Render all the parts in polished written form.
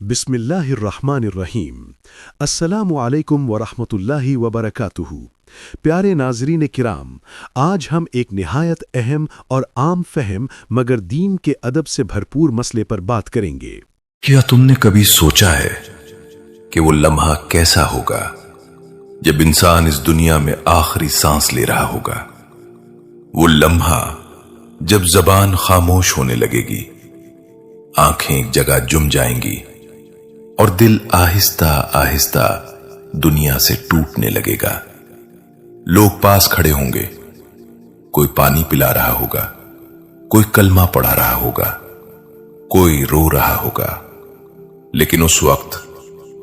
बिस्मिल्लाहिर्रहमानिर्रहीम। अस्सलामु अलैकुम वरहमतुल्लाहि वबरकातुहू। प्यारे नाज़रीन किराम, आज हम एक निहायत अहम और आम फहम मगर दीन के अदब से भरपूर मसले पर बात करेंगे। क्या तुमने कभी सोचा है कि वो लम्हा कैसा होगा जब इंसान इस दुनिया में आखिरी सांस ले रहा होगा? वो लम्हा जब जबान खामोश होने लगेगी, आंखें एक जगह जुम जाएंगी और दिल आहिस्ता आहिस्ता दुनिया से टूटने लगेगा। लोग पास खड़े होंगे, कोई पानी पिला रहा होगा, कोई कलमा पढ़ा रहा होगा, कोई रो रहा होगा, लेकिन उस वक्त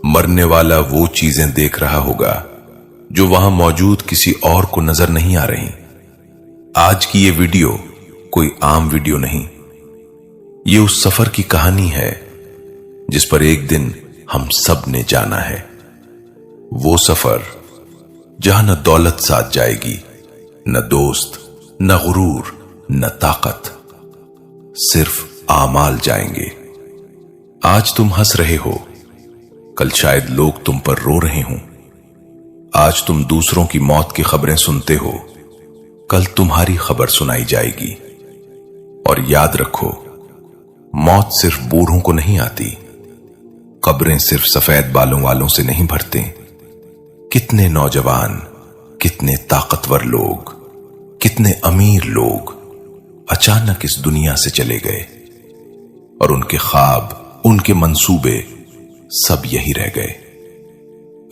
मरने वाला वो चीजें देख रहा होगा जो वहां मौजूद किसी और को नजर नहीं आ रही। आज की ये वीडियो कोई आम वीडियो नहीं, ये उस सफर की कहानी है जिस पर एक दिन हम सब ने जाना है। वो सफर जहां न दौलत साथ जाएगी, न दोस्त, न गुरूर, न ताकत, सिर्फ आमाल जाएंगे। आज तुम हंस रहे हो, कल शायद लोग तुम पर रो रहे हों। आज तुम दूसरों की मौत की खबरें सुनते हो, कल तुम्हारी खबर सुनाई जाएगी। और याद रखो, मौत सिर्फ बूढ़ों को नहीं आती, कब्रें सिर्फ सफेद बालों वालों से नहीं भरते। कितने नौजवान, कितने ताकतवर लोग, कितने अमीर लोग अचानक इस दुनिया से चले गए और उनके ख्वाब, उनके मंसूबे सब यही रह गए।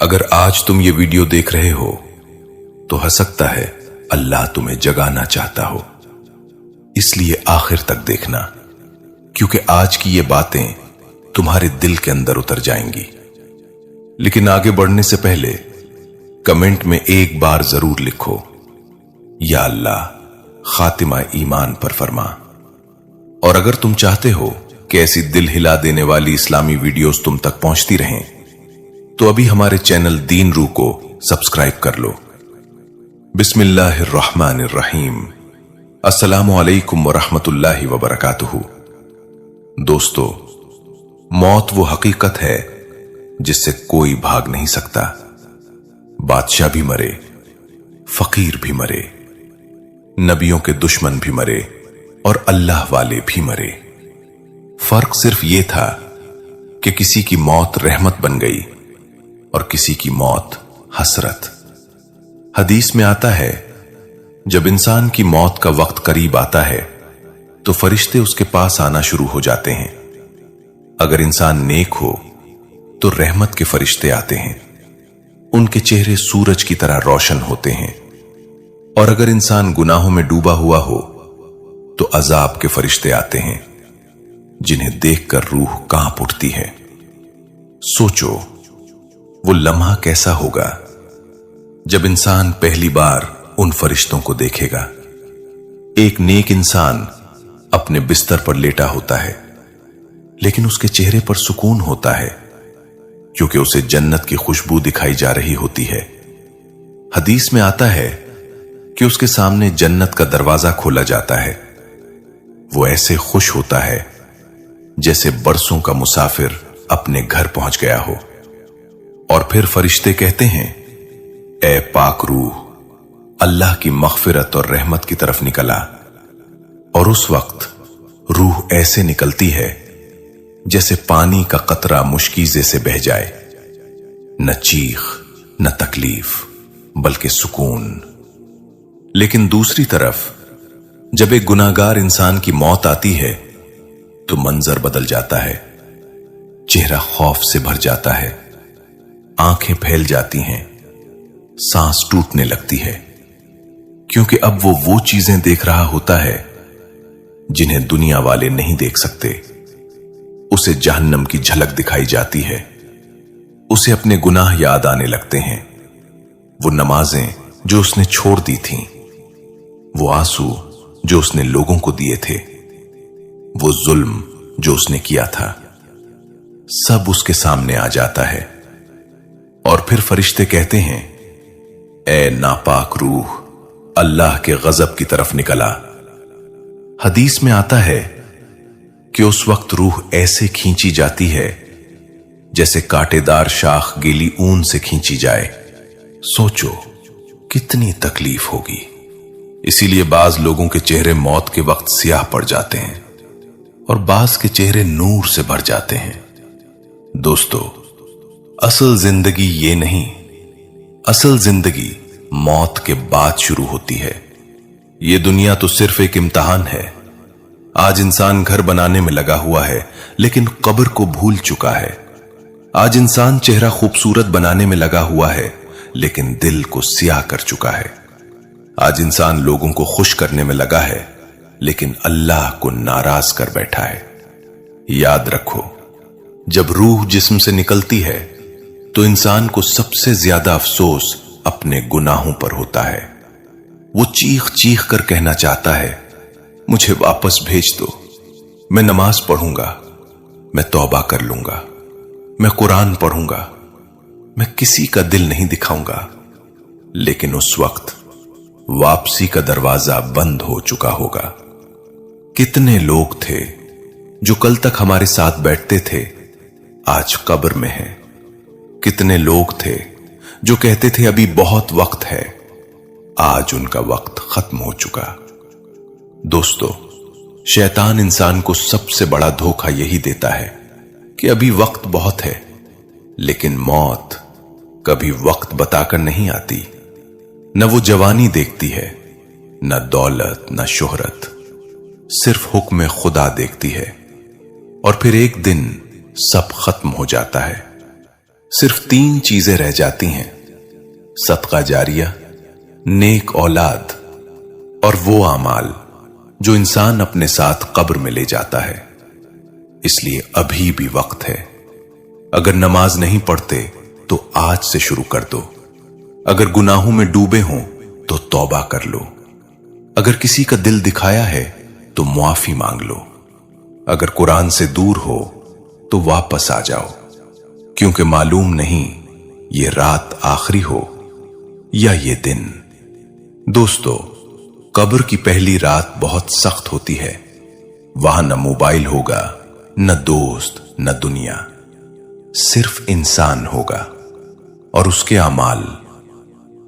अगर आज तुम ये वीडियो देख रहे हो तो हो सकता है अल्लाह तुम्हें जगाना चाहता हो, इसलिए आखिर तक देखना, क्योंकि आज की ये बातें तुम्हारे दिल के अंदर उतर जाएंगी। लेकिन आगे बढ़ने से पहले कमेंट में एक बार जरूर लिखो, या अल्लाह खातिमा ईमान पर फरमा। और अगर तुम चाहते हो कि ऐसी दिल हिला देने वाली इस्लामी वीडियोस तुम तक पहुंचती रहें, तो अभी हमारे चैनल दीन रू को सब्सक्राइब कर लो। बिस्मिल्लाहिर्रहमानिर्रहीम। अस्सलामु अलैकुम वरहमतुल्लाहि वबरकातुहू। दोस्तों, मौत वो हकीकत है जिससे कोई भाग नहीं सकता। बादशाह भी मरे, फकीर भी मरे, नबियों के दुश्मन भी मरे और अल्लाह वाले भी मरे। फर्क सिर्फ ये था कि किसी की मौत रहमत बन गई और किसी की मौत हसरत। हदीस में आता है, जब इंसान की मौत का वक्त करीब आता है तो फरिश्ते उसके पास आना शुरू हो जाते हैं। अगर इंसान नेक हो तो रहमत के फरिश्ते आते हैं, उनके चेहरे सूरज की तरह रोशन होते हैं। और अगर इंसान गुनाहों में डूबा हुआ हो तो अजाब के फरिश्ते आते हैं, जिन्हें देखकर रूह कांप उठती है। सोचो, वो लम्हा कैसा होगा जब इंसान पहली बार उन फरिश्तों को देखेगा। एक नेक इंसान अपने बिस्तर पर लेटा होता है, लेकिन उसके चेहरे पर सुकून होता है, क्योंकि उसे जन्नत की खुशबू दिखाई जा रही होती है। हदीस में आता है कि उसके सामने जन्नत का दरवाजा खोला जाता है। वो ऐसे खुश होता है जैसे बरसों का मुसाफिर अपने घर पहुंच गया हो। और फिर फरिश्ते कहते हैं, ए पाक रूह, अल्लाह की मग़फ़िरत और रहमत की तरफ निकला। और उस वक्त रूह ऐसे निकलती है जैसे पानी का कतरा मुश्कीज़े से बह जाए। न चीख, न तकलीफ, बल्कि सुकून। लेकिन दूसरी तरफ जब एक गुनाहगार इंसान की मौत आती है तो मंजर बदल जाता है। चेहरा खौफ से भर जाता है, आंखें फैल जाती हैं, सांस टूटने लगती है, क्योंकि अब वो चीजें देख रहा होता है जिन्हें दुनिया वाले नहीं देख सकते। उसे जहन्नम की झलक दिखाई जाती है, उसे अपने गुनाह याद आने लगते हैं, वो नमाजें जो उसने छोड़ दी थीं, वो आंसू जो उसने लोगों को दिए थे, वो जुल्म जो उसने किया था, सब उसके सामने आ जाता है। और फिर फरिश्ते कहते हैं, ए नापाक रूह, अल्लाह के गजब की तरफ निकला। हदीस में आता है कि उस वक्त रूह ऐसे खींची जाती है जैसे कांटेदार शाख गीली ऊन से खींची जाए। सोचो कितनी तकलीफ होगी। इसीलिए बाज लोगों के चेहरे मौत के वक्त स्याह पड़ जाते हैं और बाज के चेहरे नूर से भर जाते हैं। दोस्तों, असल जिंदगी ये नहीं, असल जिंदगी मौत के बाद शुरू होती है। ये दुनिया तो सिर्फ एक इम्तिहान है। आज इंसान घर बनाने में लगा हुआ है, लेकिन कब्र को भूल चुका है। आज इंसान चेहरा खूबसूरत बनाने में लगा हुआ है, लेकिन दिल को स्याह कर चुका है। आज इंसान लोगों को खुश करने में लगा है, लेकिन अल्लाह को नाराज कर बैठा है। याद रखो, जब रूह जिस्म से निकलती है तो इंसान को सबसे ज्यादा अफसोस अपने गुनाहों पर होता है। वो चीख चीख कर कहना चाहता है, मुझे वापस भेज दो, मैं नमाज पढ़ूंगा, मैं तौबा कर लूंगा, मैं कुरान पढ़ूंगा, मैं किसी का दिल नहीं दिखाऊंगा। लेकिन उस वक्त वापसी का दरवाजा बंद हो चुका होगा। कितने लोग थे जो कल तक हमारे साथ बैठते थे, आज कब्र में हैं। कितने लोग थे जो कहते थे अभी बहुत वक्त है, आज उनका वक्त खत्म हो चुका। दोस्तों, शैतान इंसान को सबसे बड़ा धोखा यही देता है कि अभी वक्त बहुत है, लेकिन मौत कभी वक्त बताकर नहीं आती। न वो जवानी देखती है, न दौलत, न शोहरत, सिर्फ हुक्म खुदा देखती है। और फिर एक दिन सब खत्म हो जाता है। सिर्फ 3 चीजें रह जाती हैं, सदका जारिया, नेक औलाद और वो अमाल जो इंसान अपने साथ कब्र में ले जाता है। इसलिए अभी भी वक्त है। अगर नमाज नहीं पढ़ते तो आज से शुरू कर दो। अगर गुनाहों में डूबे हों तो तौबा कर लो। अगर किसी का दिल दिखाया है तो मुआफी मांग लो। अगर कुरान से दूर हो तो वापस आ जाओ, क्योंकि मालूम नहीं ये रात आखिरी हो या ये दिन। दोस्तों, कब्र की पहली रात बहुत सख्त होती है। वहां न मोबाइल होगा, न दोस्त, न दुनिया, सिर्फ इंसान होगा और उसके अमाल।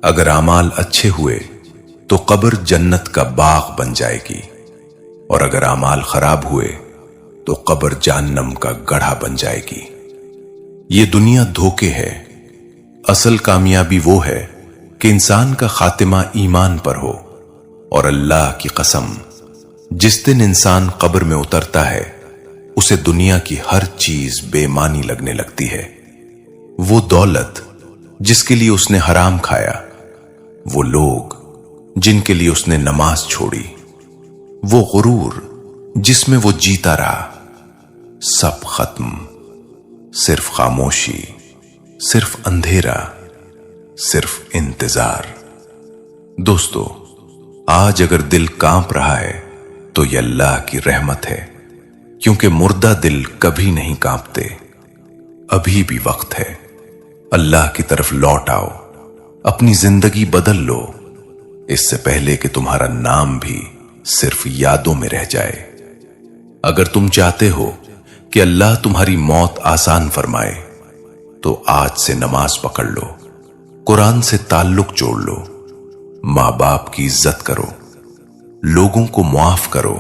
अगर अमाल अच्छे हुए तो कब्र जन्नत का बाग बन जाएगी, और अगर अमाल खराब हुए तो कब्र जहन्नम का गड्ढा बन जाएगी। ये दुनिया धोखे है। असल कामयाबी वो है कि इंसान का खातिमा ईमान पर हो। और अल्लाह की कसम, जिस दिन इंसान कब्र में उतरता है उसे दुनिया की हर चीज बेमानी लगने लगती है। वो दौलत जिसके लिए उसने हराम खाया, वो लोग जिनके लिए उसने नमाज छोड़ी, वो गुरूर जिसमें वो जीता रहा, सब खत्म। सिर्फ खामोशी, सिर्फ अंधेरा, सिर्फ इंतजार। दोस्तों, आज अगर दिल कांप रहा है तो यह अल्लाह की रहमत है, क्योंकि मुर्दा दिल कभी नहीं कांपते। अभी भी वक्त है। अल्लाह की तरफ लौट आओ, अपनी जिंदगी बदल लो, इससे पहले कि तुम्हारा नाम भी सिर्फ यादों में रह जाए। अगर तुम चाहते हो कि अल्लाह तुम्हारी मौत आसान फरमाए तो आज से नमाज पकड़ लो, कुरान से ताल्लुक जोड़ लो, मां बाप की इज्जत करो, लोगों को मुआफ करो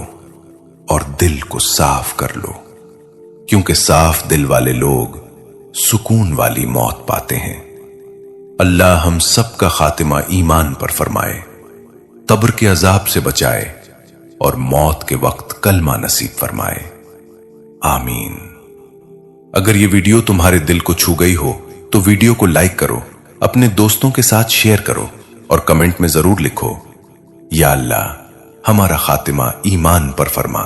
और दिल को साफ कर लो, क्योंकि साफ दिल वाले लोग सुकून वाली मौत पाते हैं। अल्लाह हम सब का खातिमा ईमान पर फरमाए, कब्र के अजाब से बचाए और मौत के वक्त कलमा नसीब फरमाए। आमीन। अगर ये वीडियो तुम्हारे दिल को छू गई हो तो वीडियो को लाइक करो, अपने दोस्तों के साथ शेयर करो और कमेंट में जरूर लिखो, या अल्लाह हमारा खातिमा ईमान पर फरमा।